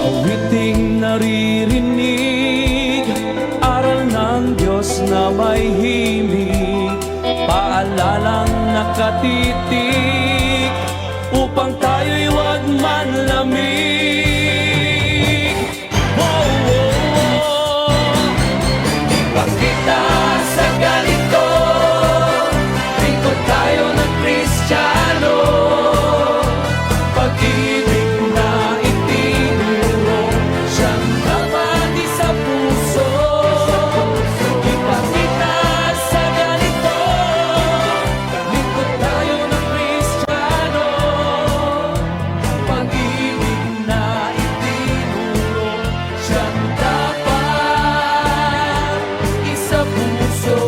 Awiting naririnig, aral ng Diyos na may himig, paalalang nakatitik, upang tayo'y huwag manlamig. Oh, oh, oh. Ipakita sa ganito, lingkod tayo ng Kristiyano, pag-ibig na itinuro, siyang kapati sa puso. Ipakita sa ganito, lingkod tayo ng Kristiyano, pag-ibig na itinuro, siyang dapat isa puso.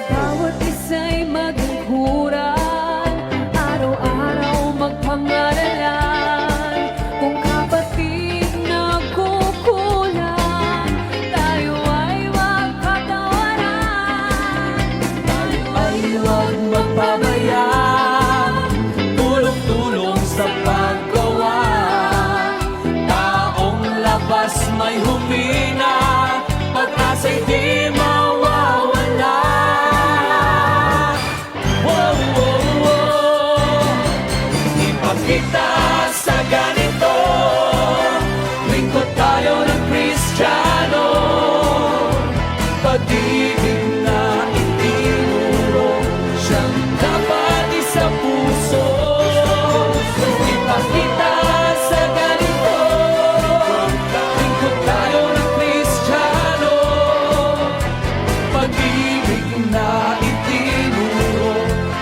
Bawat isa'y maghuhuran, araw-araw magpangaralan. Kung kapatid nagkukulang, tayo ay huwag patawaran. Tayo ay huwag magpabaya, tulong-tulong sa paggawa. Taong labas may humina, pag-asa'y di mawawala. Wow, wow, wow. Ipakita sa ganito, lingkod tayo ng Kristiyano, pag-ibig na itinuro, siyang dapat isa puso. Ipakita sa ganito, lingkod tayo ng Kristiyano, pag-ibig na itinuro,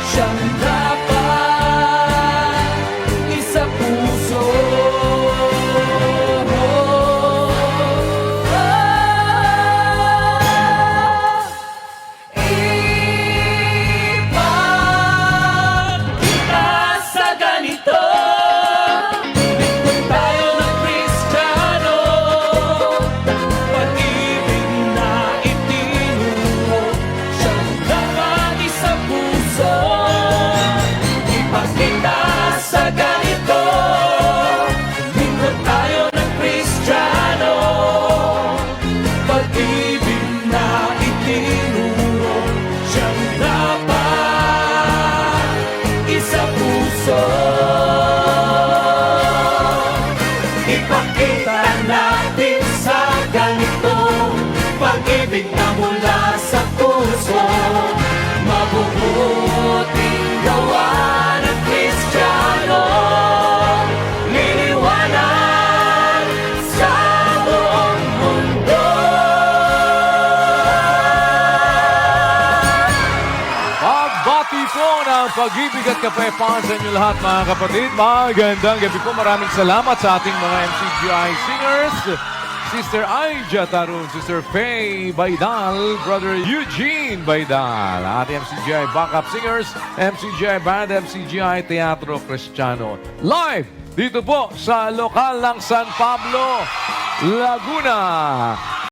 siyang dapat isa puso. Ipakita sa ganito, lingkod tayo ng Kristiyano, pag-ibig na itinuro, siyang dapat isa puso. Ipakita sa ganito, lingkod tayo ng Kristiyano, pag-ibig na itinuro, siyang dapat isa puso. Ipakita natin sa ganito, pag-ibig na mula sa puso, mabubuting gawa ng Kristiyano, liliwanag sa buong mundo. Pagbati po ng pag-ibig at kapayapaan sa inyo lahat, mga kapatid. Magandang gabi po. Maraming salamat sa ating mga MCGI singers. Sister Aija Tarun, Sister Faye Baydal, Brother Eugene Baydal, ating MCGI backup singers, MCGI band, MCGI Teatro Kristiyano. Live dito po sa lokal ng San Pablo, Laguna.